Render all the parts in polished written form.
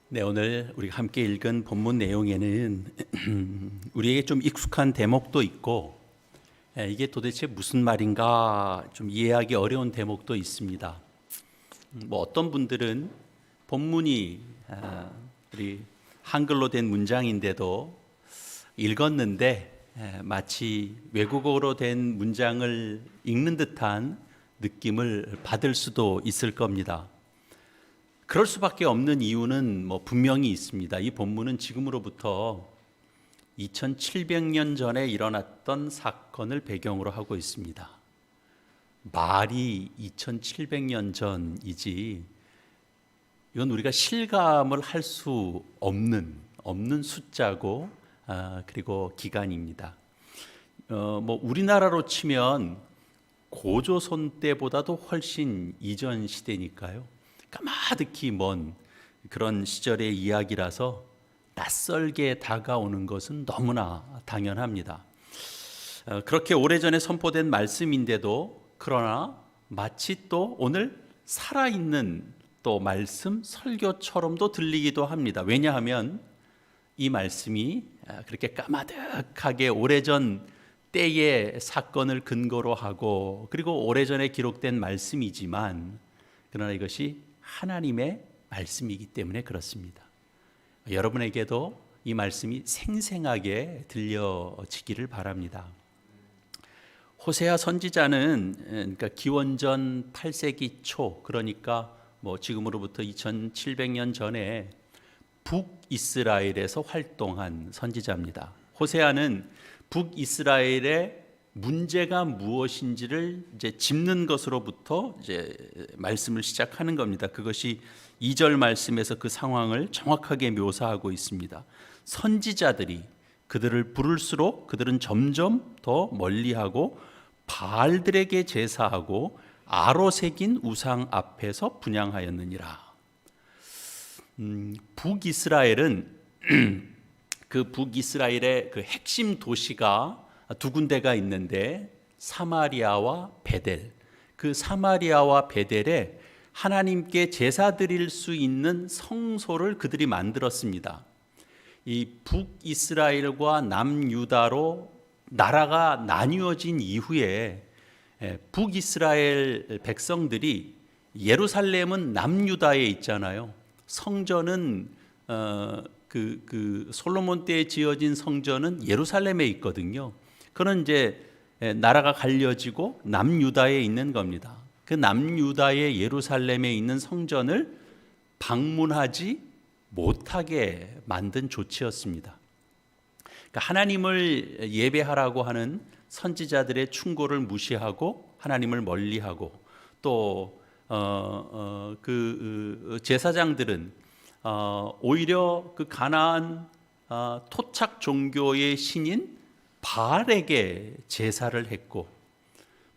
네, 오늘 우리가 함께 읽은 본문 내용에는 우리에게 좀 익숙한 대목도 있고 이게 도대체 무슨 말인가 좀 이해하기 어려운 대목도 있습니다. 뭐 어떤 분들은 본문이 우리 한글로 된 문장인데도 읽었는데 마치 외국어로 된 문장을 읽는 듯한 느낌을 받을 수도 있을 겁니다. 그럴 수밖에 없는 이유는 분명히 있습니다. 이 본문은 지금으로부터 2700년 전에 일어났던 사건을 배경으로 하고 있습니다. 말이 2700년 전이지 이건 우리가 실감을 할 수 없는 숫자고 그리고 기간입니다. 우리나라로 치면 고조선 때보다도 훨씬 이전 시대니까요. 까마득히 먼 그런 시절의 이야기라서 낯설게 다가오는 것은 너무나 당연합니다. 그렇게 오래전에 선포된 말씀인데도 그러나 마치 또 오늘 살아있는 또 말씀 설교처럼도 들리기도 합니다. 왜냐하면 이 말씀이 그렇게 까마득하게 오래전 때의 사건을 근거로 하고 그리고 오래전에 기록된 말씀이지만 그러나 이것이 하나님의 말씀이기 때문에 그렇습니다. 여러분에게도 이 말씀이 생생하게 들려지기를 바랍니다. 호세아 선지자는 그러니까 기원전 8세기 초, 그러니까 지금으로부터 2700년 전에 북이스라엘에서 활동한 선지자입니다. 호세아는 북이스라엘의 문제가 무엇인지를 이제 짚는 것으로부터 이제 말씀을 시작하는 겁니다. 그것이 2절 말씀에서 그 상황을 정확하게 묘사하고 있습니다. 선지자들이 그들을 부를수록 그들은 점점 더 멀리하고 바알들에게 제사하고 아로 새긴 우상 앞에서 분향하였느니라. 북이스라엘은 그 북이스라엘의 그 핵심 도시가 두 군데가 있는데 사마리아와 베델, 그 사마리아와 베델에 하나님께 제사 드릴 수 있는 성소를 그들이 만들었습니다. 이 북이스라엘과 남유다로 나라가 나뉘어진 이후에 북이스라엘 백성들이 예루살렘은 남유다에 있잖아요. 성전은 그 솔로몬 때에 지어진 성전은 예루살렘에 있거든요. 그는 이제 나라가 갈려지고 남유다에 있는 겁니다. 그 남유다의 예루살렘에 있는 성전을 방문하지 못하게 만든 조치였습니다. 그러니까 하나님을 예배하라고 하는 선지자들의 충고를 무시하고 하나님을 멀리하고 또 제사장들은 오히려 그 가나안 토착 종교의 신인 바알에게 제사를 했고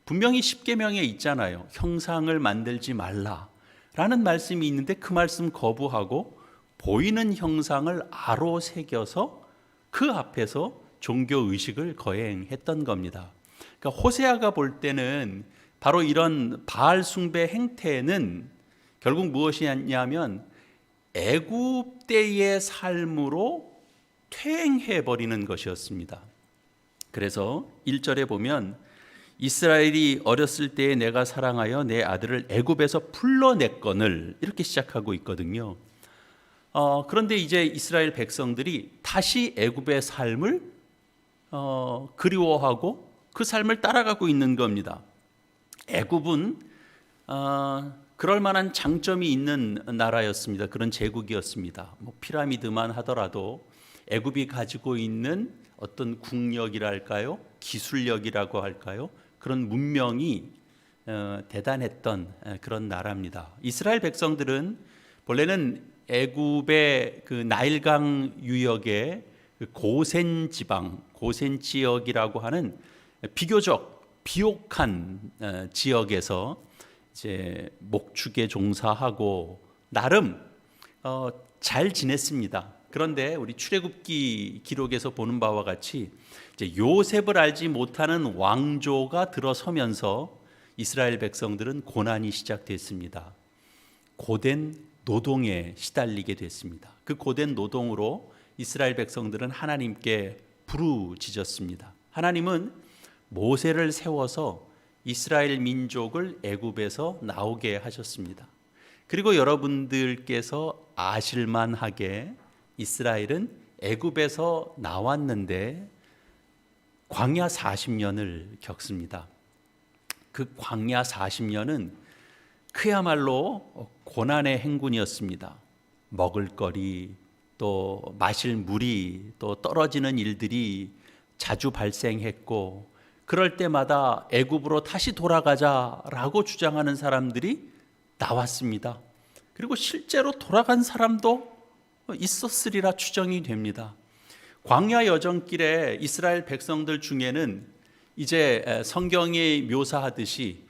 분명히 십계명에 있잖아요. 형상을 만들지 말라라는 말씀이 있는데 그 말씀 거부하고 보이는 형상을 아로 새겨서 그 앞에서 종교 의식을 거행했던 겁니다. 그러니까 호세아가 볼 때는 바로 이런 바알 숭배 행태는 결국 무엇이냐면 애굽 때의 삶으로 퇴행해 버리는 것이었습니다. 그래서 1절에 보면 이스라엘이 어렸을 때에 내가 사랑하여 내 아들을 애굽에서 풀러냈거늘 이렇게 시작하고 있거든요. 그런데 이제 이스라엘 백성들이 다시 애굽의 삶을 그리워하고 그 삶을 따라가고 있는 겁니다. 애굽은 그럴 만한 장점이 있는 나라였습니다. 그런 제국이었습니다. 피라미드만 하더라도 애굽이 가지고 있는 어떤 국력이랄까요? 기술력이라고 할까요? 그런 문명이 대단했던 그런 나라입니다. 이스라엘 백성들은 본래는 애굽의 그 나일강 유역의 고센 지방, 고센 지역이라고 하는 비교적 비옥한 지역에서 이제 목축에 종사하고 나름 잘 지냈습니다. 그런데 우리 출애굽기 기록에서 보는 바와 같이 이제 요셉을 알지 못하는 왕조가 들어서면서 이스라엘 백성들은 고난이 시작됐습니다. 고된 노동에 시달리게 됐습니다. 그 고된 노동으로 이스라엘 백성들은 하나님께 부르짖었습니다. 하나님은 모세를 세워서 이스라엘 민족을 애굽에서 나오게 하셨습니다. 그리고 여러분들께서 아실만하게 이스라엘은 애굽에서 나왔는데 광야 40년을 겪습니다. 그 광야 40년은 그야말로 고난의 행군이었습니다. 먹을거리, 또 마실 물이, 또 떨어지는 일들이 자주 발생했고, 그럴 때마다 애굽으로 다시 돌아가자라고 주장하는 사람들이 나왔습니다. 그리고 실제로 돌아간 사람도 있었으리라 추정이 됩니다. 광야 여정길에 이스라엘 백성들 중에는 이제 성경이 묘사하듯이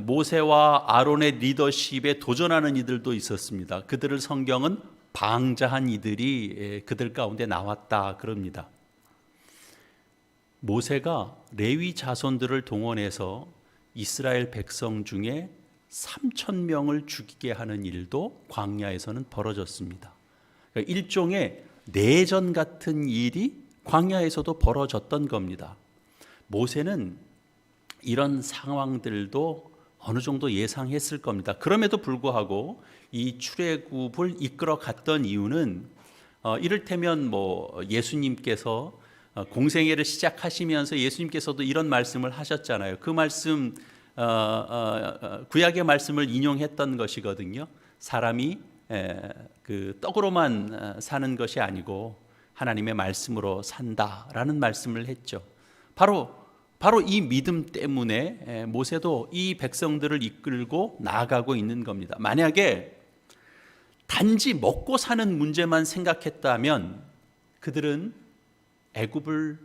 모세와 아론의 리더십에 도전하는 이들도 있었습니다. 그들을 성경은 방자한 이들이 그들 가운데 나왔다 그럽니다. 모세가 레위 자손들을 동원해서 이스라엘 백성 중에 3,000명을 죽이게 하는 일도 광야에서는 벌어졌습니다. 그러니까 일종의 내전 같은 일이 광야에서도 벌어졌던 겁니다. 모세는 이런 상황들도 어느 정도 예상했을 겁니다. 그럼에도 불구하고 이 출애굽을 이끌어 갔던 이유는 이를테면 예수님께서 공생애를 시작하시면서 예수님께서도 이런 말씀을 하셨잖아요. 그 말씀 구약의 말씀을 인용했던 것이거든요. 사람이 그 떡으로만 사는 것이 아니고 하나님의 말씀으로 산다라는 말씀을 했죠. 바로 이 믿음 때문에 모세도 이 백성들을 이끌고 나아가고 있는 겁니다. 만약에 단지 먹고 사는 문제만 생각했다면 그들은 애굽을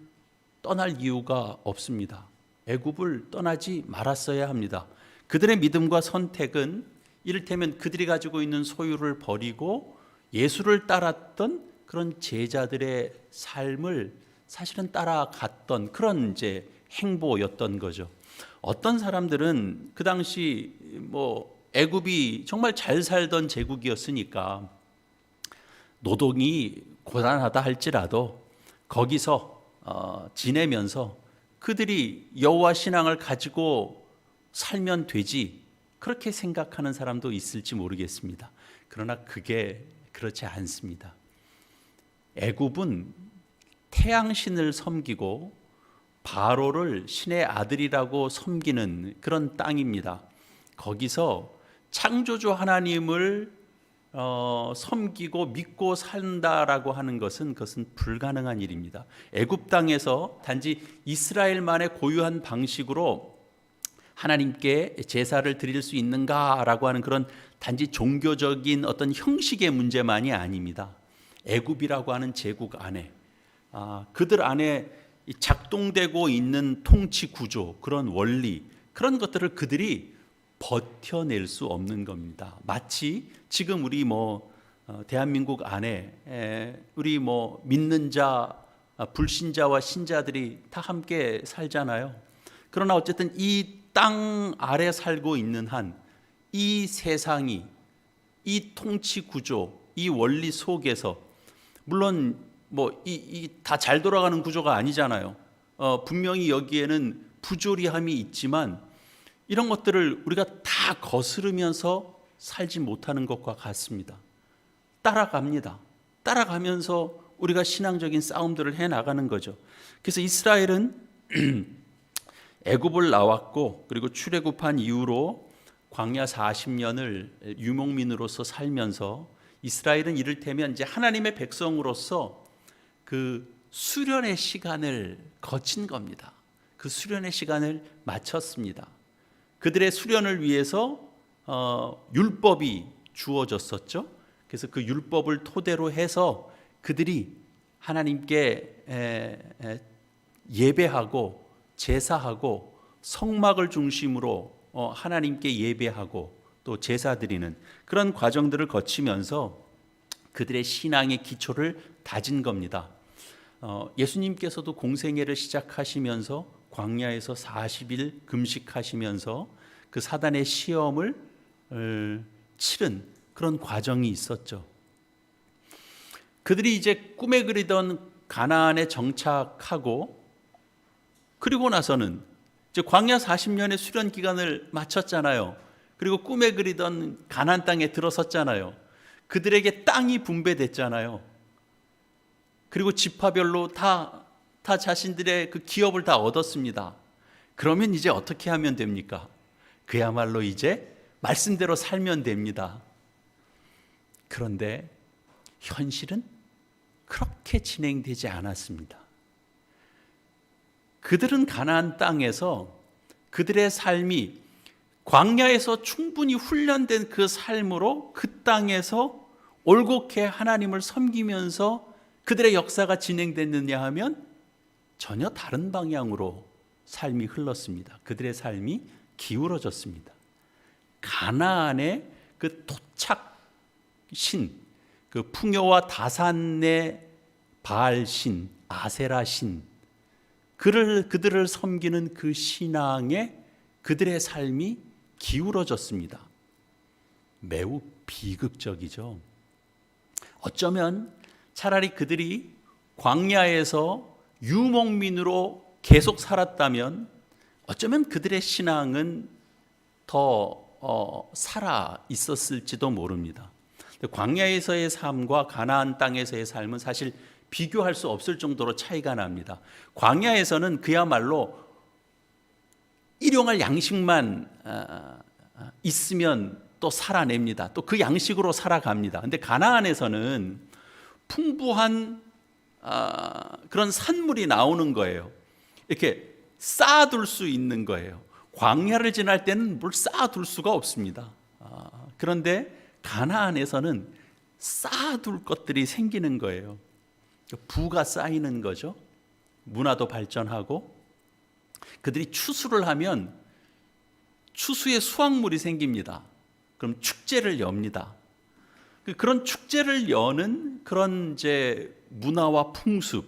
떠날 이유가 없습니다. 애굽을 떠나지 말았어야 합니다. 그들의 믿음과 선택은 이를테면 그들이 가지고 있는 소유를 버리고 예수를 따랐던 그런 제자들의 삶을 사실은 따라갔던 그런 이제 행보였던 거죠. 어떤 사람들은 그 당시 애굽이 정말 잘 살던 제국이었으니까 노동이 고단하다 할지라도 거기서 지내면서 그들이 여호와 신앙을 가지고 살면 되지, 그렇게 생각하는 사람도 있을지 모르겠습니다. 그러나 그게 그렇지 않습니다. 애굽은 태양신을 섬기고 바로를 신의 아들이라고 섬기는 그런 땅입니다. 거기서 창조주 하나님을 섬기고 믿고 산다라고 하는 그것은 불가능한 일입니다. 애굽 땅에서 단지 이스라엘만의 고유한 방식으로 하나님께 제사를 드릴 수 있는가라고 하는 그런 단지 종교적인 어떤 형식의 문제만이 아닙니다. 애굽이라고 하는 제국 안에 그들 안에 작동되고 있는 통치 구조, 그런 원리, 그런 것들을 그들이 버텨낼 수 없는 겁니다. 마치 지금 우리 대한민국 안에 우리 믿는 자, 불신자와 신자들이 다 함께 살잖아요. 그러나 어쨌든 이 땅 아래 살고 있는 한 이 세상이, 이 통치 구조, 이 원리 속에서 물론 다 잘 돌아가는 구조가 아니잖아요. 분명히 여기에는 부조리함이 있지만 이런 것들을 우리가 다 거스르면서 살지 못하는 것과 같습니다. 따라갑니다. 따라가면서 우리가 신앙적인 싸움들을 해나가는 거죠. 그래서 이스라엘은 애굽을 나왔고 그리고 출애굽한 이후로 광야 40년을 유목민으로서 살면서 이스라엘은 이를테면 이제 하나님의 백성으로서 그 수련의 시간을 거친 겁니다. 그 수련의 시간을 마쳤습니다. 그들의 수련을 위해서 율법이 주어졌었죠. 그래서 그 율법을 토대로 해서 그들이 하나님께 예배하고 제사하고 성막을 중심으로 하나님께 예배하고 또 제사 드리는 그런 과정들을 거치면서 그들의 신앙의 기초를 다진 겁니다. 예수님께서도 공생애를 시작하시면서 광야에서 40일 금식하시면서 그 사단의 시험을 치른 그런 과정이 있었죠. 그들이 이제 꿈에 그리던 가나안에 정착하고 그리고 나서는 이제 광야 40년의 수련 기간을 마쳤잖아요. 그리고 꿈에 그리던 가나안 땅에 들어섰잖아요. 그들에게 땅이 분배됐잖아요. 그리고 지파별로 다 자신들의 그 기업을 다 얻었습니다. 그러면 이제 어떻게 하면 됩니까? 그야말로 이제 말씀대로 살면 됩니다. 그런데 현실은 그렇게 진행되지 않았습니다. 그들은 가나안 땅에서 그들의 삶이 광야에서 충분히 훈련된 그 삶으로 그 땅에서 올곧게 하나님을 섬기면서 그들의 역사가 진행됐느냐 하면 전혀 다른 방향으로 삶이 흘렀습니다. 그들의 삶이 기울어졌습니다. 가나안의 그 토착신, 그 풍요와 다산의 바알신, 아세라신, 그들을 섬기는 그 신앙에 그들의 삶이 기울어졌습니다. 매우 비극적이죠. 어쩌면 차라리 그들이 광야에서 유목민으로 계속 살았다면 어쩌면 그들의 신앙은 더 살아 있었을지도 모릅니다. 광야에서의 삶과 가나안 땅에서의 삶은 사실 비교할 수 없을 정도로 차이가 납니다. 광야에서는 그야말로 일용할 양식만 있으면 또 살아냅니다. 또 그 양식으로 살아갑니다. 근데 가나안에서는 풍부한 그런 산물이 나오는 거예요. 이렇게 쌓아둘 수 있는 거예요. 광야를 지날 때는 뭘 쌓아둘 수가 없습니다. 그런데 가나안에서는 쌓아둘 것들이 생기는 거예요. 부가 쌓이는 거죠. 문화도 발전하고 그들이 추수를 하면 추수의 수확물이 생깁니다. 그럼 축제를 엽니다. 그런 축제를 여는 그런 이제 문화와 풍습,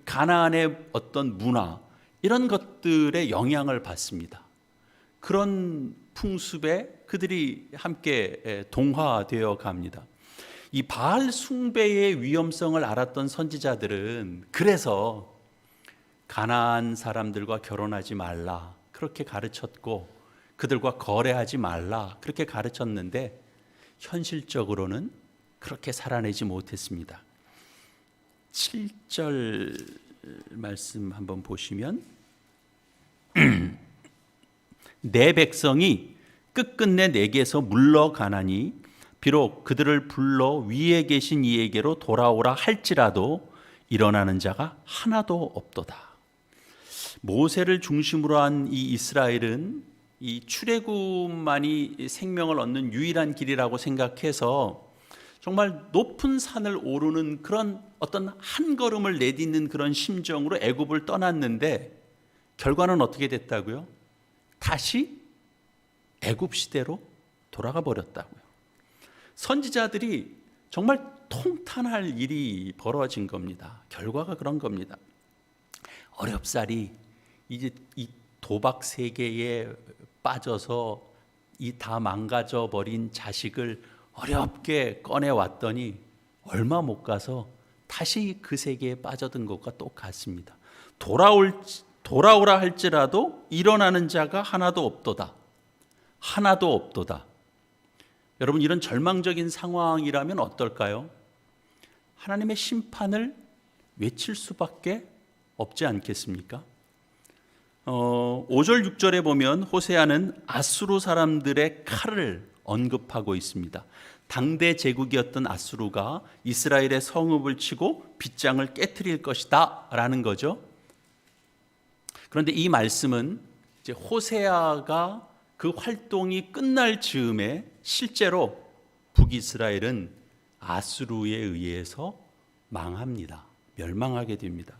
가나안의 어떤 문화 이런 것들의 영향을 받습니다. 그런 풍습에 그들이 함께 동화되어 갑니다. 이 바알 숭배의 위험성을 알았던 선지자들은 그래서 가나안 사람들과 결혼하지 말라 그렇게 가르쳤고 그들과 거래하지 말라 그렇게 가르쳤는데 현실적으로는 그렇게 살아내지 못했습니다. 7절 말씀 한번 보시면 내 백성이 끝끝내 내게서 물러가나니 비록 그들을 불러 위에 계신 이에게로 돌아오라 할지라도 일어나는 자가 하나도 없도다. 모세를 중심으로 한 이 이스라엘은 이 출애굽만이 생명을 얻는 유일한 길이라고 생각해서 정말 높은 산을 오르는 그런 어떤 한 걸음을 내딛는 그런 심정으로 애굽을 떠났는데 결과는 어떻게 됐다고요? 다시 애굽 시대로 돌아가 버렸다고요. 선지자들이 정말 통탄할 일이 벌어진 겁니다. 결과가 그런 겁니다. 어렵사리 이제 이 도박 세계에 빠져서 이 다 망가져 버린 자식을 어렵게 꺼내 왔더니 얼마 못 가서 다시 그 세계에 빠져든 것과 똑같습니다. 돌아오라 할지라도 일어나는 자가 하나도 없도다. 하나도 없도다. 여러분 이런 절망적인 상황이라면 어떨까요? 하나님의 심판을 외칠 수밖에 없지 않겠습니까? 5절 6절에 보면 호세아는 아수르 사람들의 칼을 언급하고 있습니다. 당대 제국이었던 아수르가 이스라엘의 성읍을 치고 빗장을 깨트릴 것이다 라는 거죠. 그런데 이 말씀은 이제 호세아가 그 활동이 끝날 즈음에 실제로 북이스라엘은 아수르에 의해서 망합니다. 멸망하게 됩니다.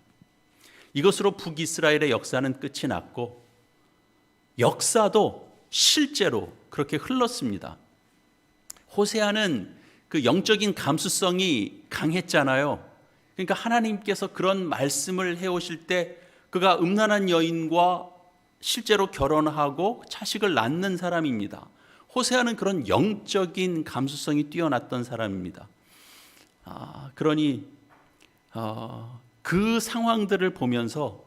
이것으로 북이스라엘의 역사는 끝이 났고 역사도 실제로 그렇게 흘렀습니다. 호세아는 그 영적인 감수성이 강했잖아요. 그러니까 하나님께서 그런 말씀을 해오실 때 그가 음란한 여인과 실제로 결혼하고 자식을 낳는 사람입니다. 호세아는 그런 영적인 감수성이 뛰어났던 사람입니다. 그러니 그 상황들을 보면서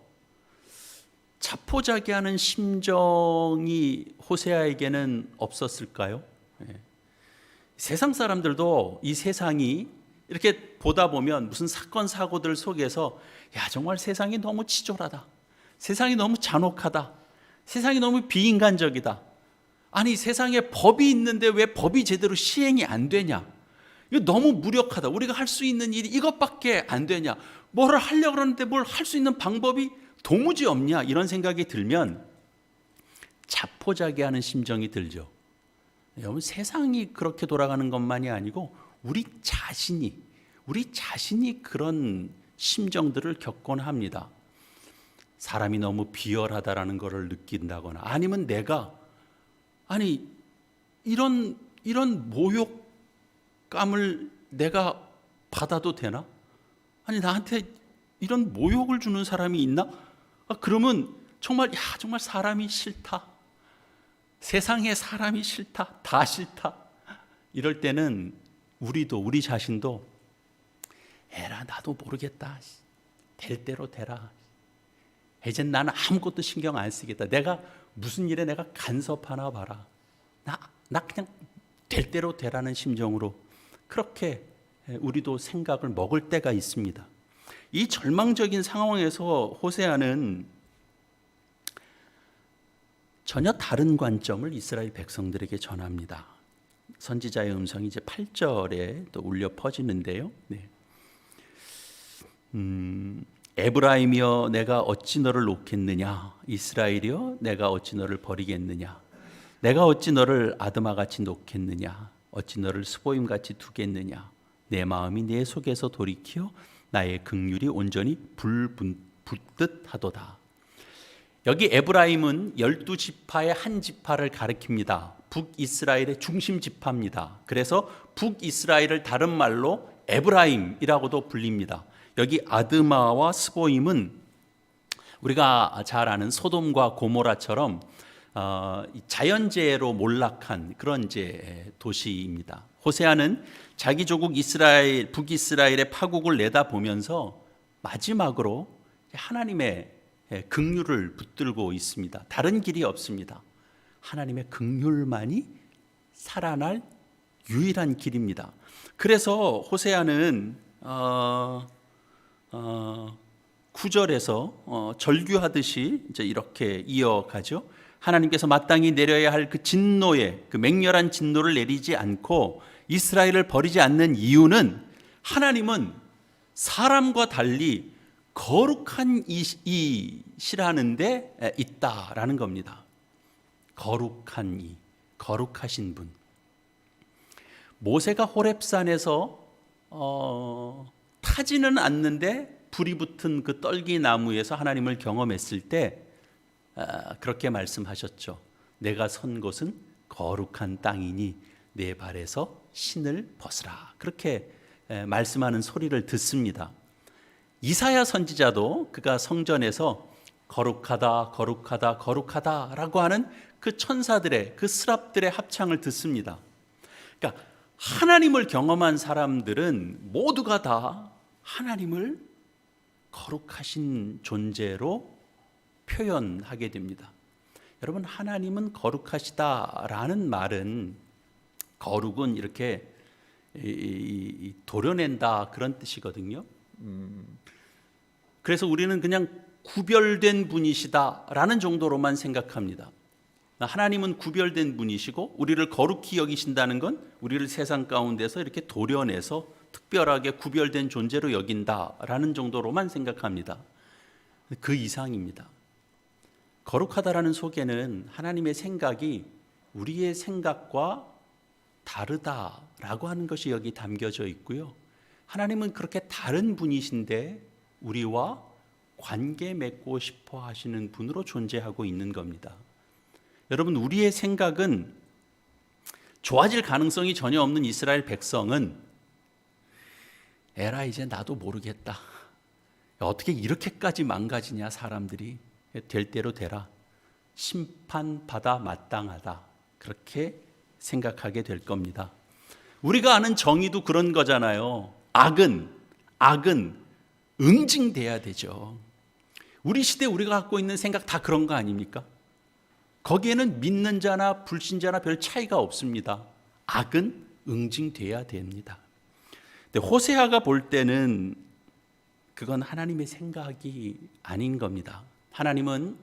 자포자기하는 심정이 호세아에게는 없었을까요? 세상 사람들도 이 세상이 이렇게 보다 보면 무슨 사건 사고들 속에서 야, 정말 세상이 너무 치졸하다, 세상이 너무 잔혹하다, 세상이 너무 비인간적이다, 아니 세상에 법이 있는데 왜 법이 제대로 시행이 안 되냐, 이거 너무 무력하다, 우리가 할 수 있는 일이 이것밖에 안 되냐, 뭐를 하려고 그러는데 뭘 할 수 있는 방법이 도무지 없냐, 이런 생각이 들면 자포자기하는 심정이 들죠. 여러분, 세상이 그렇게 돌아가는 것만이 아니고 우리 자신이 그런 심정들을 겪곤 합니다. 사람이 너무 비열하다라는 것을 느낀다거나, 아니면 내가 이런 모욕감을 내가 받아도 되나? 나한테 이런 모욕을 주는 사람이 있나? 그러면 정말 사람이 싫다, 세상에 사람이 싫다, 다 싫다. 이럴 때는 우리 자신도 에라, 나도 모르겠다, 될 대로 되라, 이젠 나는 아무것도 신경 안 쓰겠다, 내가 무슨 일에 내가 간섭하나 봐라, 나 그냥 될 대로 되라는 심정으로 그렇게 우리도 생각을 먹을 때가 있습니다. 이 절망적인 상황에서 호세아는 전혀 다른 관점을 이스라엘 백성들에게 전합니다. 선지자의 음성이 이제 8절에 또 울려 퍼지는데요. 에브라임이여, 내가 어찌 너를 놓겠느냐, 이스라엘이여, 내가 어찌 너를 버리겠느냐, 내가 어찌 너를 아드마같이 놓겠느냐, 어찌 너를 스보임같이 두겠느냐, 내 마음이 내 속에서 돌이키어 나의 긍휼이 온전히 불붙듯 하도다. 여기 에브라임은 12지파의 한 지파를 가리킵니다. 북이스라엘의 중심 지파입니다. 그래서 북이스라엘을 다른 말로 에브라임이라고도 불립니다. 여기 아드마와 스보임은 우리가 잘 아는 소돔과 고모라처럼 자연재해로 몰락한 그런 이제 도시입니다. 호세아는 자기 조국 이스라엘, 북이스라엘의 파국을 내다보면서 마지막으로 하나님의 긍휼을 붙들고 있습니다. 다른 길이 없습니다. 하나님의 긍휼만이 살아날 유일한 길입니다. 그래서 호세아는 9절에서 절규하듯이 이제 이렇게 이어가죠. 하나님께서 마땅히 내려야 할 그 진노의, 그 맹렬한 진노를 내리지 않고 이스라엘을 버리지 않는 이유는 하나님은 사람과 달리 거룩한 이시라는 데 있다라는 겁니다. 거룩한 이, 거룩하신 분. 모세가 호렙산에서 타지는 않는데 불이 붙은 그 떨기 나무에서 하나님을 경험했을 때 그렇게 말씀하셨죠. 내가 선 곳은 거룩한 땅이니 내 발에서 신을 벗으라. 그렇게 말씀하는 소리를 듣습니다. 이사야 선지자도 그가 성전에서 거룩하다, 거룩하다, 거룩하다라고 하는 그 천사들의, 그 스랍들의 합창을 듣습니다. 그러니까 하나님을 경험한 사람들은 모두가 다 하나님을 거룩하신 존재로 표현하게 됩니다. 여러분, 하나님은 거룩하시다라는 말은, 거룩은 이렇게 도려낸다 그런 뜻이거든요. 그래서 우리는 그냥 구별된 분이시다라는 정도로만 생각합니다. 하나님은 구별된 분이시고 우리를 거룩히 여기신다는 건 우리를 세상 가운데서 이렇게 도려내서 특별하게 구별된 존재로 여긴다라는 정도로만 생각합니다. 그 이상입니다. 거룩하다라는 속에는 하나님의 생각이 우리의 생각과 다르다라고 하는 것이 여기 담겨져 있고요. 하나님은 그렇게 다른 분이신데 우리와 관계 맺고 싶어 하시는 분으로 존재하고 있는 겁니다. 여러분, 우리의 생각은 좋아질 가능성이 전혀 없는 이스라엘 백성은 에라, 이제 나도 모르겠다, 어떻게 이렇게까지 망가지냐, 사람들이 될 대로 되라, 심판받아 마땅하다, 그렇게 생각하게 될 겁니다. 우리가 아는 정의도 그런 거잖아요. 악은 응징돼야 되죠. 우리 시대 우리가 갖고 있는 생각 다 그런 거 아닙니까? 거기에는 믿는 자나 불신자나 별 차이가 없습니다. 악은 응징돼야 됩니다. 근데 호세아가 볼 때는 그건 하나님의 생각이 아닌 겁니다. 하나님은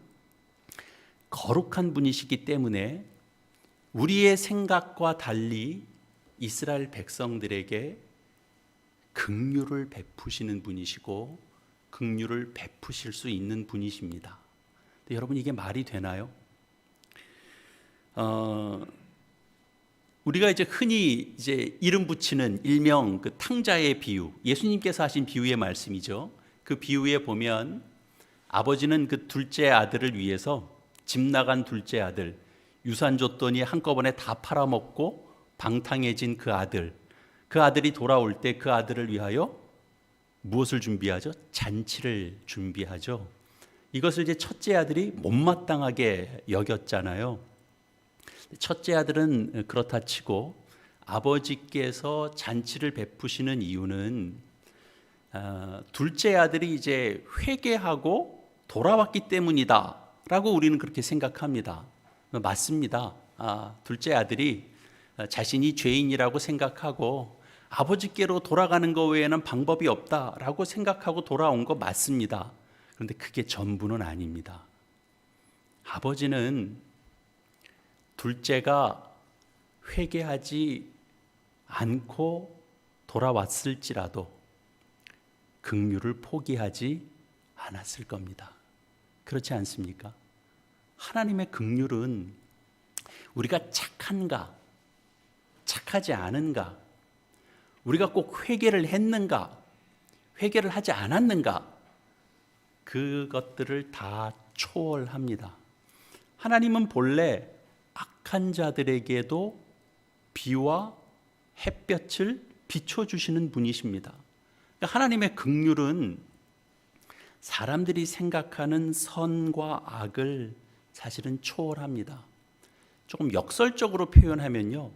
거룩한 분이시기 때문에 우리의 생각과 달리 이스라엘 백성들에게 긍휼을 베푸시는 분이시고 긍휼을 베푸실 수 있는 분이십니다. 근데 여러분, 이게 말이 되나요? 우리가 이제 흔히 이름 붙이는 일명 그 탕자의 비유, 예수님께서 하신 비유의 말씀이죠. 그 비유에 보면 아버지는 그 둘째 아들을 위해서 집 나간 둘째 아들, 유산 줬더니 한꺼번에 다 팔아먹고 방탕해진 그 아들이 돌아올 때 그 아들을 위하여 무엇을 준비하죠? 잔치를 준비하죠. 이것을 이제 첫째 아들이 못마땅하게 여겼잖아요. 첫째 아들은 그렇다 치고 아버지께서 잔치를 베푸시는 이유는 둘째 아들이 이제 회개하고 돌아왔기 때문이다라고 우리는 그렇게 생각합니다. 맞습니다. 둘째 아들이 자신이 죄인이라고 생각하고 아버지께로 돌아가는 것 외에는 방법이 없다라고 생각하고 돌아온 거 맞습니다. 그런데 그게 전부는 아닙니다. 아버지는 둘째가 회개하지 않고 돌아왔을지라도 긍휼을 포기하지 않았을 겁니다. 그렇지 않습니까? 하나님의 긍휼은 우리가 착한가, 착하지 않은가, 우리가 꼭 회개를 했는가, 회개를 하지 않았는가, 그것들을 다 초월합니다. 하나님은 본래 악한 자들에게도 비와 햇볕을 비춰주시는 분이십니다. 그러니까 하나님의 긍휼은 사람들이 생각하는 선과 악을 사실은 초월합니다. 조금 역설적으로 표현하면요,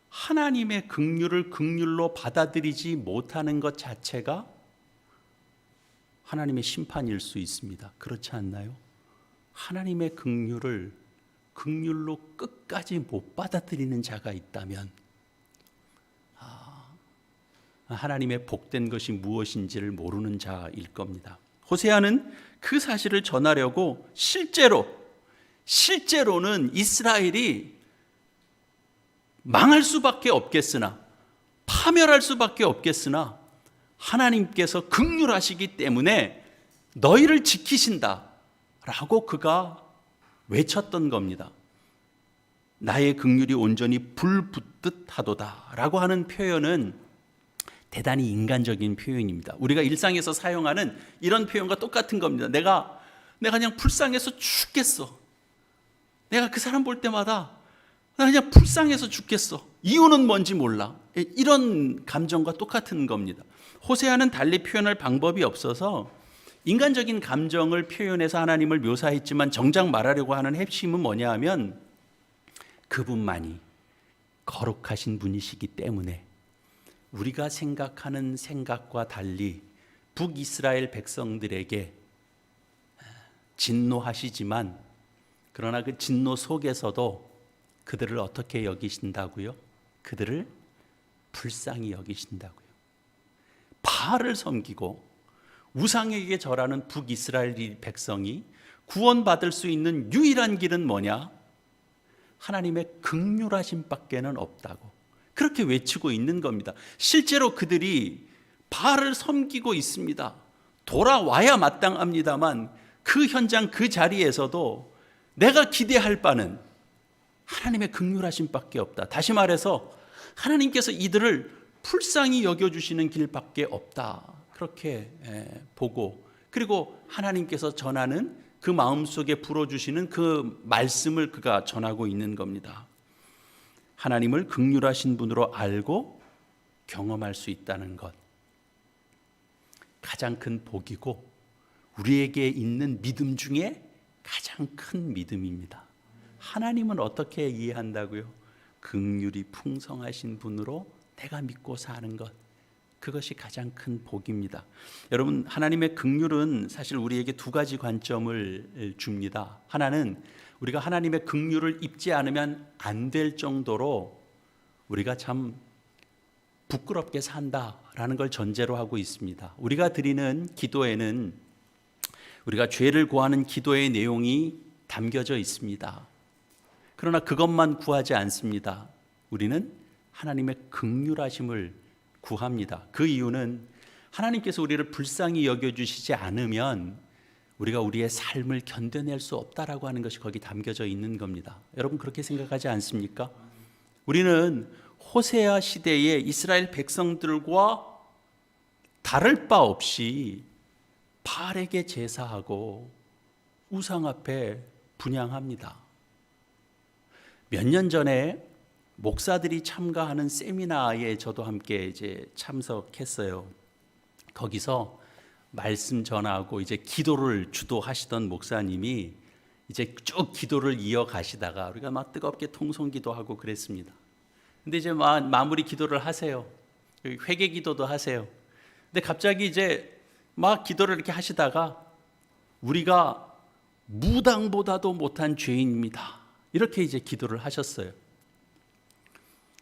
하나님의 긍휼을 긍휼로 받아들이지 못하는 것 자체가 하나님의 심판일 수 있습니다. 그렇지 않나요? 하나님의 긍휼을 긍휼로 끝까지 못 받아들이는 자가 있다면 하나님의 복된 것이 무엇인지를 모르는 자일 겁니다. 호세아는 그 사실을 전하려고 실제로는 이스라엘이 망할 수밖에 없겠으나, 파멸할 수밖에 없겠으나 하나님께서 긍휼하시기 때문에 너희를 지키신다라고 그가 외쳤던 겁니다. 나의 긍휼이 온전히 불 붙듯 하도다라고 하는 표현은 대단히 인간적인 표현입니다. 우리가 일상에서 사용하는 이런 표현과 똑같은 겁니다. 내가 그냥 불쌍해서 죽겠어. 내가 그 사람 볼 때마다 나 그냥 불쌍해서 죽겠어. 이유는 뭔지 몰라. 이런 감정과 똑같은 겁니다. 호세아는 달리 표현할 방법이 없어서 인간적인 감정을 표현해서 하나님을 묘사했지만 정작 말하려고 하는 핵심은 뭐냐 하면 그분만이 거룩하신 분이시기 때문에 우리가 생각하는 생각과 달리 북이스라엘 백성들에게 진노하시지만 그러나 그 진노 속에서도 그들을 어떻게 여기신다고요? 그들을 불쌍히 여기신다고요. 바알을 섬기고 우상에게 절하는 북이스라엘 백성이 구원받을 수 있는 유일한 길은 뭐냐? 하나님의 긍휼하심 밖에는 없다고 그렇게 외치고 있는 겁니다. 실제로 그들이 바알을 섬기고 있습니다. 돌아와야 마땅합니다만 그 현장 그 자리에서도 내가 기대할 바는 하나님의 긍휼하심 밖에 없다. 다시 말해서 하나님께서 이들을 불쌍히 여겨주시는 길밖에 없다. 그렇게 보고 그리고 하나님께서 전하는 그 마음속에 불어주시는 그 말씀을 그가 전하고 있는 겁니다. 하나님을 긍휼하신 분으로 알고 경험할 수 있다는 것, 가장 큰 복이고 우리에게 있는 믿음 중에 가장 큰 믿음입니다. 하나님은 어떻게 이해한다고요? 긍휼이 풍성하신 분으로 내가 믿고 사는 것, 그것이 가장 큰 복입니다. 여러분, 하나님의 긍휼은 사실 우리에게 두 가지 관점을 줍니다. 하나는 우리가 하나님의 긍휼을 입지 않으면 안 될 정도로 우리가 참 부끄럽게 산다라는 걸 전제로 하고 있습니다. 우리가 드리는 기도에는 우리가 죄를 구하는 기도의 내용이 담겨져 있습니다. 그러나 그것만 구하지 않습니다. 우리는 하나님의 긍휼하심을 구합니다. 그 이유는 하나님께서 우리를 불쌍히 여겨주시지 않으면 우리가 우리의 삶을 견뎌낼 수 없다라고 하는 것이 거기 담겨져 있는 겁니다. 여러분, 그렇게 생각하지 않습니까? 우리는 호세아 시대의 이스라엘 백성들과 다를 바 없이 바알에게 제사하고 우상 앞에 분향합니다. 몇 년 전에 목사들이 참가하는 세미나에 저도 함께 이제 참석했어요. 거기서 말씀 전하고 이제 기도를 주도하시던 목사님이 이제 쭉 기도를 이어가시다가 우리가 막 뜨겁게 통성기도하고 그랬습니다. 근데 이제 마무리 기도를 하세요. 회개 기도도 하세요. 근데 갑자기 이제 막 기도를 이렇게 하시다가 우리가 무당보다도 못한 죄인입니다, 이렇게 이제 기도를 하셨어요.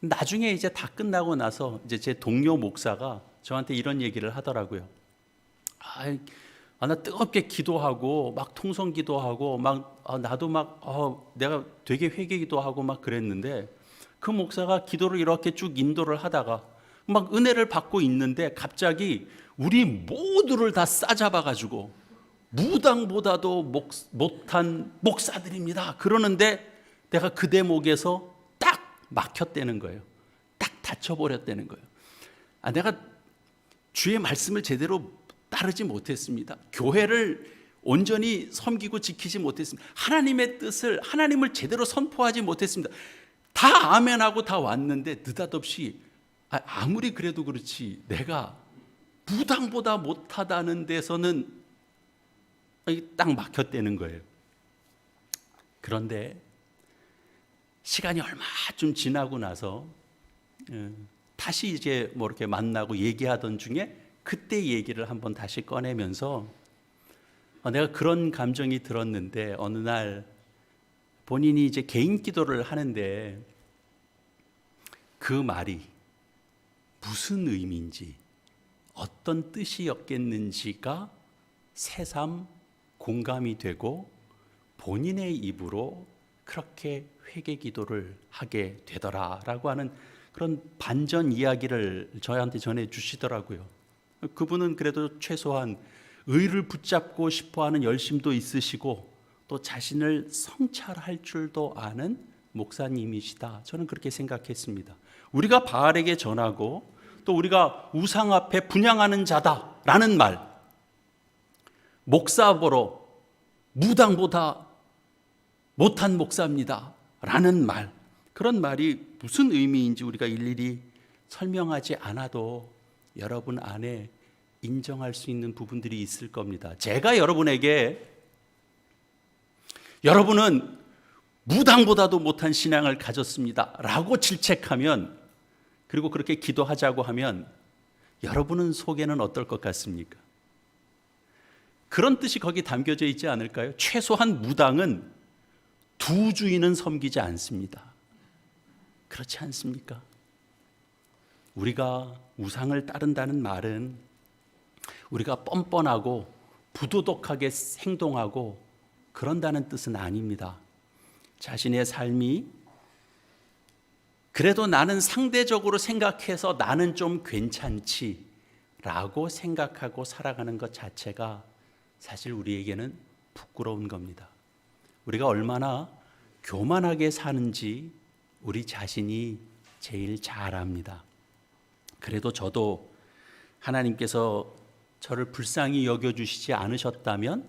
나중에 이제 다 끝나고 나서 이제 제 동료 목사가 저한테 이런 얘기를 하더라고요. 나 뜨겁게 기도하고 막 통성 기도하고 막 나도 막 내가 되게 회개 기도하고 막 그랬는데 그 목사가 기도를 이렇게 쭉 인도를 하다가 막 은혜를 받고 있는데 갑자기 우리 모두를 다 싸잡아 가지고 무당보다도 못한 목사들입니다 그러는데 내가 그 대목에서 딱 막혔다는 거예요. 딱 닫혀버렸다는 거예요. 내가 주의 말씀을 제대로 따르지 못했습니다. 교회를 온전히 섬기고 지키지 못했습니다. 하나님의 뜻을, 하나님을 제대로 선포하지 못했습니다. 다 아멘하고 다 왔는데 느닷없이 아무리 그래도 그렇지 내가 무당보다 못하다는 데서는 딱 막혔다는 거예요. 그런데 시간이 얼마 좀 지나고 나서 다시 이제 뭐 이렇게 만나고 얘기하던 중에 그때 얘기를 한번 다시 꺼내면서 내가 그런 감정이 들었는데 어느 날 본인이 이제 개인 기도를 하는데 그 말이 무슨 의미인지 어떤 뜻이었겠는지가 새삼 공감이 되고 본인의 입으로 그렇게 회개 기도를 하게 되더라라고 하는 그런 반전 이야기를 저한테 전해 주시더라고요. 그분은 그래도 최소한 의를 붙잡고 싶어하는 열심도 있으시고 또 자신을 성찰할 줄도 아는 목사님이시다. 저는 그렇게 생각했습니다. 우리가 바알에게 전하고 또 우리가 우상 앞에 분향하는 자다라는 말, 목사 보러 무당보다 못한 목사입니다 라는 말, 그런 말이 무슨 의미인지 우리가 일일이 설명하지 않아도 여러분 안에 인정할 수 있는 부분들이 있을 겁니다. 제가 여러분에게 여러분은 무당보다도 못한 신앙을 가졌습니다 라고 질책하면, 그리고 그렇게 기도하자고 하면 여러분은 속에는 어떨 것 같습니까? 그런 뜻이 거기 담겨져 있지 않을까요? 최소한 무당은 두 주인은 섬기지 않습니다. 그렇지 않습니까? 우리가 우상을 따른다는 말은 우리가 뻔뻔하고 부도덕하게 행동하고 그런다는 뜻은 아닙니다. 자신의 삶이 그래도 나는 상대적으로 생각해서 나는 좀 괜찮지 라고 생각하고 살아가는 것 자체가 사실 우리에게는 부끄러운 겁니다. 우리가 얼마나 교만하게 사는지 우리 자신이 제일 잘 압니다. 그래도 저도 하나님께서 저를 불쌍히 여겨주시지 않으셨다면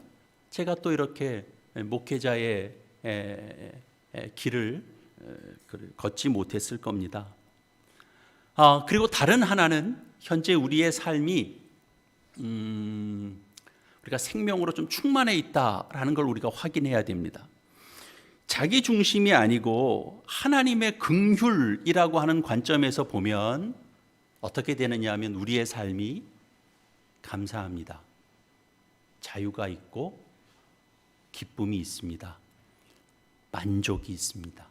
제가 또 이렇게 목회자의 길을 걷지 못했을 겁니다. 그리고 다른 하나는 현재 우리의 삶이 우리가 생명으로 좀 충만해 있다라는 걸 우리가 확인해야 됩니다. 자기 중심이 아니고 하나님의 긍휼이라고 하는 관점에서 보면 어떻게 되느냐 하면 우리의 삶이 감사합니다. 자유가 있고 기쁨이 있습니다. 만족이 있습니다.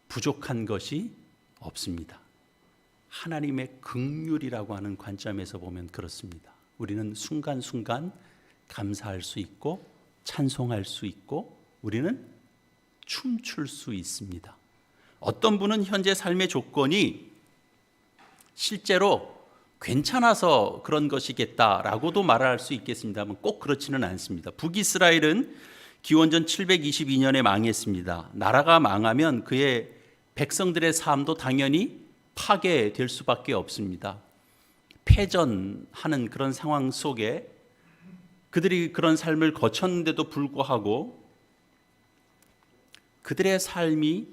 부족한 것이 없습니다. 하나님의 긍휼이라고 하는 관점에서 보면 그렇습니다. 우리는 순간순간 감사할 수 있고 찬송할 수 있고 우리는 춤출 수 있습니다. 어떤 분은 현재 삶의 조건이 실제로 괜찮아서 그런 것이겠다라고도 말할 수 있겠습니다만 꼭 그렇지는 않습니다. 북이스라엘은 기원전 722년에 망했습니다. 나라가 망하면 그의 백성들의 삶도 당연히 파괴될 수밖에 없습니다. 패전하는 그런 상황 속에 그들이 그런 삶을 거쳤는데도 불구하고 그들의 삶이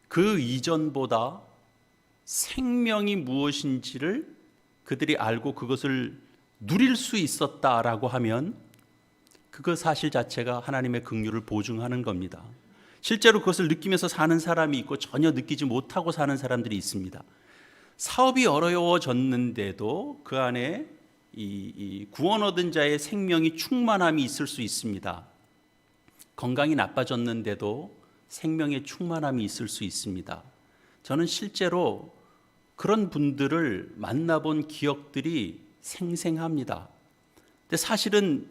그 이전보다 생명이 무엇인지를 그들이 알고 그것을 누릴 수 있었다라고 하면 그것 사실 자체가 하나님의 긍휼을 보증하는 겁니다. 실제로 그것을 느끼면서 사는 사람이 있고 전혀 느끼지 못하고 사는 사람들이 있습니다. 사업이 어려워졌는데도 그 안에 이 구원 얻은 자의 생명이 충만함이 있을 수 있습니다. 건강이 나빠졌는데도 생명의 충만함이 있을 수 있습니다. 저는 실제로 그런 분들을 만나본 기억들이 생생합니다. 근데 사실은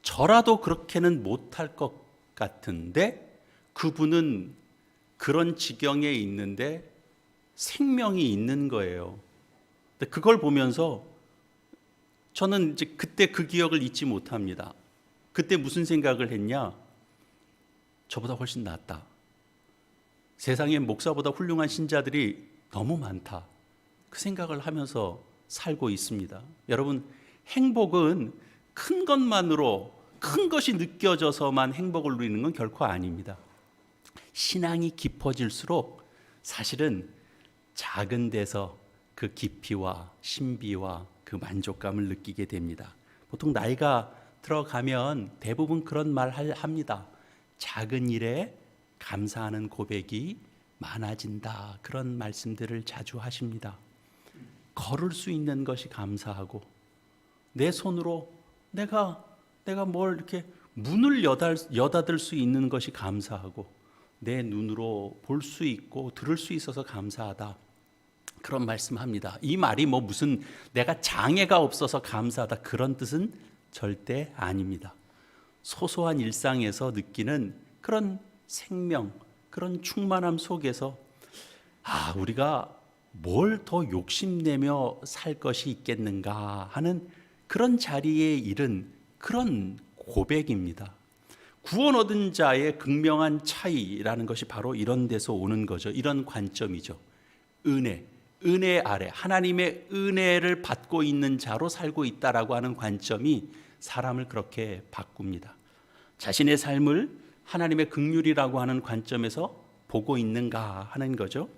저라도 그렇게는 못할 것 같은데 그분은 그런 지경에 있는데 생명이 있는 거예요. 근데 그걸 보면서 저는 이제 그때 그 기억을 잊지 못합니다. 그때 무슨 생각을 했냐? 저보다 훨씬 낫다. 세상에 목사보다 훌륭한 신자들이 너무 많다. 그 생각을 하면서 살고 있습니다. 여러분, 행복은 큰 것만으로 큰 것이 느껴져서만 행복을 누리는 건 결코 아닙니다. 신앙이 깊어질수록 사실은 작은 데서 그 깊이와 신비와 그 만족감을 느끼게 됩니다. 보통 나이가 들어가면 대부분 그런 말 합니다. 작은 일에 감사하는 고백이 많아진다. 그런 말씀들을 자주 하십니다. 걸을 수 있는 것이 감사하고 내 손으로 내가 뭘 이렇게 문을 여닫을 수 있는 것이 감사하고 내 눈으로 볼 수 있고 들을 수 있어서 감사하다. 그런 말씀합니다. 이 말이 뭐 무슨 내가 장애가 없어서 감사하다 그런 뜻은 절대 아닙니다. 소소한 일상에서 느끼는 그런 생명, 그런 충만함 속에서 우리가 뭘 더 욕심내며 살 것이 있겠는가 하는 그런 자리에 이른 그런 고백입니다. 구원 얻은 자의 극명한 차이라는 것이 바로 이런 데서 오는 거죠. 이런 관점이죠. 은혜 아래 하나님의 은혜를 받고 있는 자로 살고 있다라고 하는 관점이 사람을 그렇게 바꿉니다. 자신의 삶을 하나님의 긍휼이라고 하는 관점에서 보고 있는가 하는 거죠.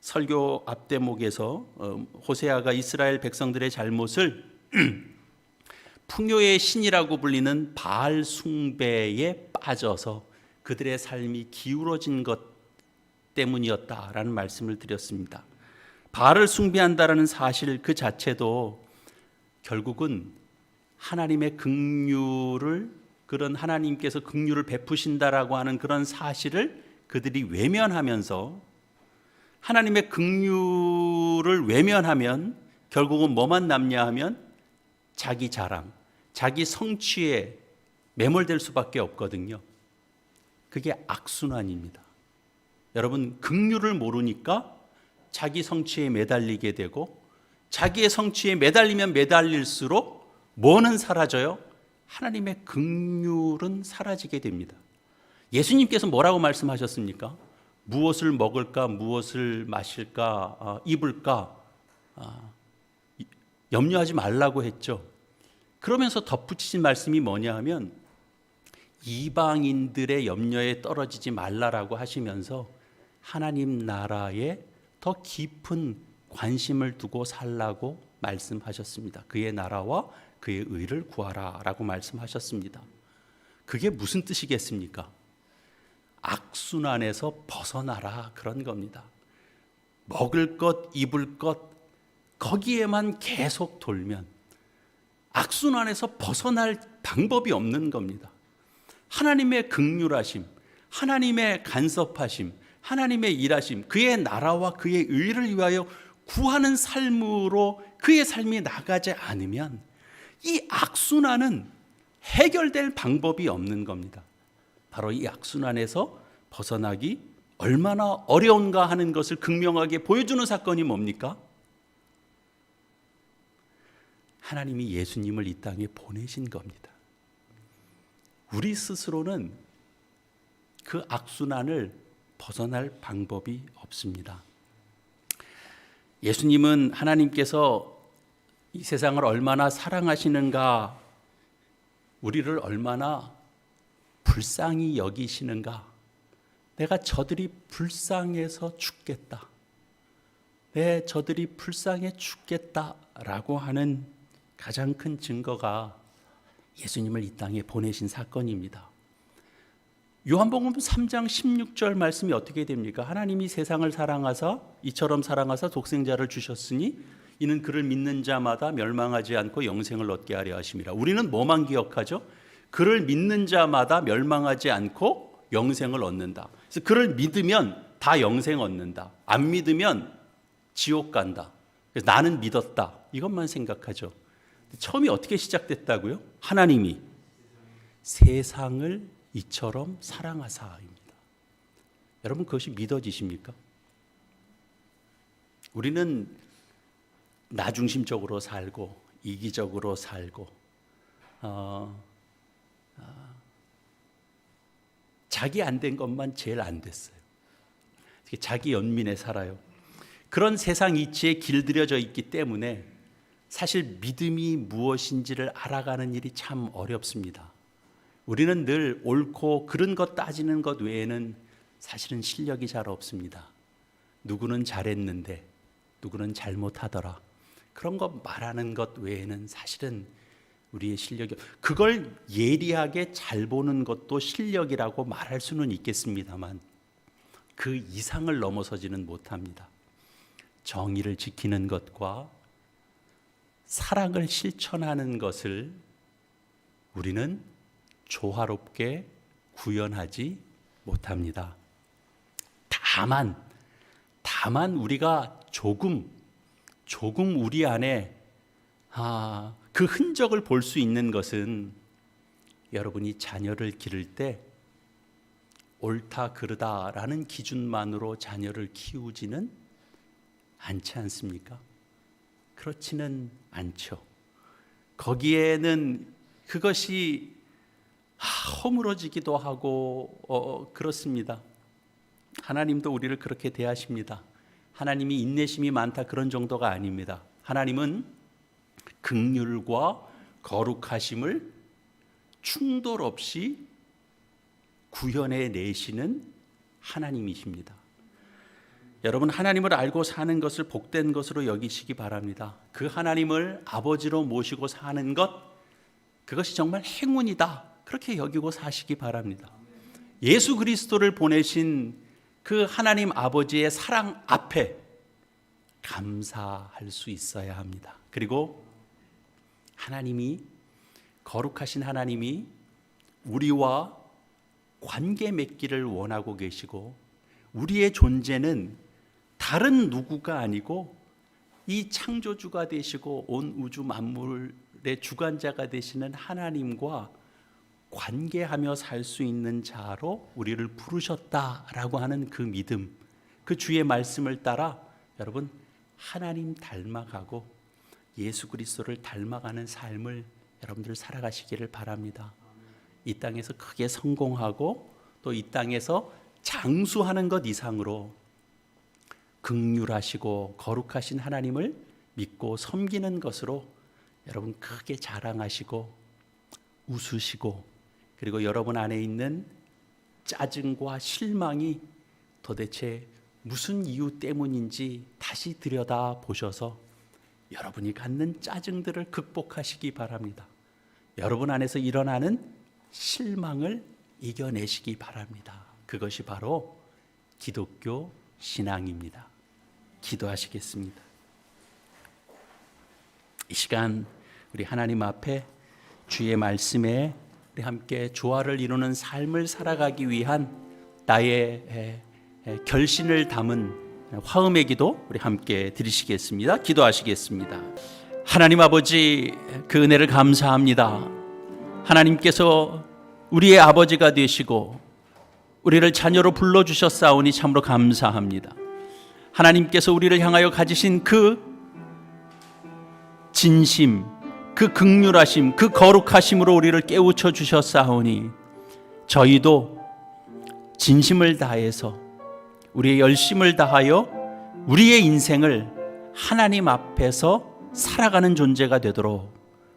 설교 앞대목에서 호세아가 이스라엘 백성들의 잘못을 풍요의 신이라고 불리는 바알 숭배에 빠져서 그들의 삶이 기울어진 것 때문이었다라는 말씀을 드렸습니다. 바알을 숭배한다라는 사실 그 자체도 결국은 하나님의 긍휼을 그런 하나님께서 긍휼을 베푸신다라고 하는 그런 사실을 그들이 외면하면서 하나님의 긍휼을 외면하면 결국은 뭐만 남냐 하면 자기 자랑, 자기 성취에 매몰될 수밖에 없거든요. 그게 악순환입니다. 여러분, 긍휼을 모르니까 자기 성취에 매달리게 되고 자기의 성취에 매달리면 매달릴수록 뭐는 사라져요? 하나님의 긍휼은 사라지게 됩니다. 예수님께서 뭐라고 말씀하셨습니까? 무엇을 먹을까, 무엇을 마실까, 입을까 염려하지 말라고 했죠. 그러면서 덧붙이신 말씀이 뭐냐 하면 이방인들의 염려에 떨어지지 말라라고 하시면서 하나님 나라에 더 깊은 관심을 두고 살라고 말씀하셨습니다. 그의 나라와 그의 의를 구하라 라고 말씀하셨습니다. 그게 무슨 뜻이겠습니까? 악순환에서 벗어나라 그런 겁니다. 먹을 것, 입을 것 거기에만 계속 돌면 악순환에서 벗어날 방법이 없는 겁니다. 하나님의 긍휼하심, 하나님의 간섭하심, 하나님의 일하심, 그의 나라와 그의 의를 위하여 구하는 삶으로 그의 삶이 나가지 않으면 이 악순환은 해결될 방법이 없는 겁니다. 바로 이 악순환에서 벗어나기 얼마나 어려운가 하는 것을 극명하게 보여주는 사건이 뭡니까? 하나님이 예수님을 이 땅에 보내신 겁니다. 우리 스스로는 그 악순환을 벗어날 방법이 없습니다. 예수님은 하나님께서 이 세상을 얼마나 사랑하시는가, 우리를 얼마나 불쌍히 여기시는가, 내가 저들이 불쌍해서 죽겠다, 저들이 불쌍해 죽겠다라고 하는 가장 큰 증거가 예수님을 이 땅에 보내신 사건입니다. 요한복음 3장 16절 말씀이 어떻게 됩니까? 하나님이 세상을 사랑하사 이처럼 사랑하사 독생자를 주셨으니 이는 그를 믿는 자마다 멸망하지 않고 영생을 얻게 하려 하심이라. 우리는 뭐만 기억하죠? 그를 믿는 자마다 멸망하지 않고 영생을 얻는다. 그래서 그를 믿으면 다 영생 얻는다. 안 믿으면 지옥 간다. 그래서 나는 믿었다. 이것만 생각하죠. 처음이 어떻게 시작됐다고요? 하나님이 세상을 이처럼 사랑하사입니다. 여러분 그것이 믿어지십니까? 우리는 나 중심적으로 살고 이기적으로 살고 자기 안 된 것만 제일 안 됐어요. 자기 연민에 살아요. 그런 세상 이치에 길들여져 있기 때문에 사실 믿음이 무엇인지를 알아가는 일이 참 어렵습니다. 우리는 늘 옳고 그른 것 따지는 것 외에는 사실은 실력이 잘 없습니다. 누구는 잘했는데 누구는 잘못하더라, 그런 것 말하는 것 외에는 사실은 우리의 실력이, 그걸 예리하게 잘 보는 것도 실력이라고 말할 수는 있겠습니다만 그 이상을 넘어서지는 못합니다. 정의를 지키는 것과 사랑을 실천하는 것을 우리는 조화롭게 구현하지 못합니다. 다만 우리가 조금 우리 안에 그 흔적을 볼 수 있는 것은 여러분이 자녀를 기를 때 옳다 그르다라는 기준만으로 자녀를 키우지는 않지 않습니까? 그렇지는 않죠. 거기에는 그것이 허물어지기도 하고 그렇습니다. 하나님도 우리를 그렇게 대하십니다. 하나님이 인내심이 많다 그런 정도가 아닙니다. 하나님은 긍휼과 거룩하심을 충돌 없이 구현해 내시는 하나님이십니다. 여러분 하나님을 알고 사는 것을 복된 것으로 여기시기 바랍니다. 그 하나님을 아버지로 모시고 사는 것, 그것이 정말 행운이다, 그렇게 여기고 사시기 바랍니다. 예수 그리스도를 보내신 그 하나님 아버지의 사랑 앞에 감사할 수 있어야 합니다. 그리고 하나님이, 거룩하신 하나님이 우리와 관계 맺기를 원하고 계시고 우리의 존재는 다른 누구가 아니고 이 창조주가 되시고 온 우주 만물의 주관자가 되시는 하나님과 관계하며 살 수 있는 자로 우리를 부르셨다라고 하는 그 믿음, 그 주의 말씀을 따라 여러분 하나님 닮아가고 예수 그리스도를 닮아가는 삶을 여러분들 살아가시기를 바랍니다. 이 땅에서 크게 성공하고 또 이 땅에서 장수하는 것 이상으로 긍휼하시고 거룩하신 하나님을 믿고 섬기는 것으로 여러분 크게 자랑하시고 웃으시고, 그리고 여러분 안에 있는 짜증과 실망이 도대체 무슨 이유 때문인지 다시 들여다 보셔서 여러분이 갖는 짜증들을 극복하시기 바랍니다. 여러분 안에서 일어나는 실망을 이겨내시기 바랍니다. 그것이 바로 기독교 신앙입니다. 기도하시겠습니다. 이 시간 우리 하나님 앞에 주의 말씀에 우리 함께 조화를 이루는 삶을 살아가기 위한 나의 결신을 담은 화음의 기도 우리 함께 드리시겠습니다. 기도하시겠습니다. 하나님 아버지, 그 은혜를 감사합니다. 하나님께서 우리의 아버지가 되시고 우리를 자녀로 불러주셨사오니 참으로 감사합니다. 하나님께서 우리를 향하여 가지신 그 진심, 그 긍휼하심, 그 거룩하심으로 우리를 깨우쳐 주셨사오니 저희도 진심을 다해서 우리의 열심을 다하여 우리의 인생을 하나님 앞에서 살아가는 존재가 되도록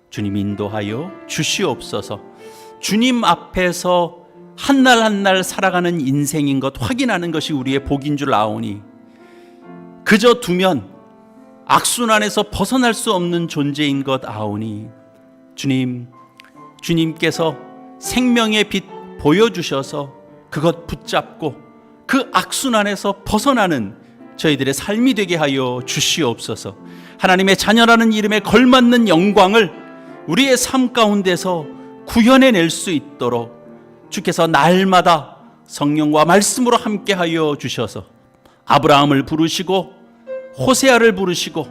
주님 인도하여 주시옵소서. 주님 앞에서 한 날 한 날 살아가는 인생인 것 확인하는 것이 우리의 복인 줄 아오니 그저 두면 악순환에서 벗어날 수 없는 존재인 것 아오니 주님께서 생명의 빛 보여주셔서 그것 붙잡고 그 악순환에서 벗어나는 저희들의 삶이 되게 하여 주시옵소서. 하나님의 자녀라는 이름에 걸맞는 영광을 우리의 삶 가운데서 구현해낼 수 있도록 주께서 날마다 성령과 말씀으로 함께하여 주셔서 아브라함을 부르시고 호세아를 부르시고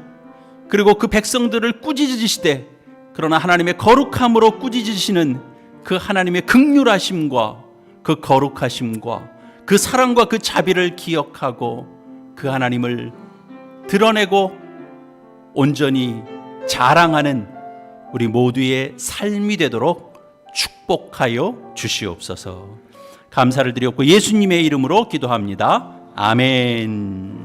그리고 그 백성들을 꾸짖으시되 그러나 하나님의 거룩함으로 꾸짖으시는 그 하나님의 긍휼하심과 그 거룩하심과 그 사랑과 그 자비를 기억하고 그 하나님을 드러내고 온전히 자랑하는 우리 모두의 삶이 되도록 축복하여 주시옵소서. 감사를 드렸고 예수님의 이름으로 기도합니다. 아멘.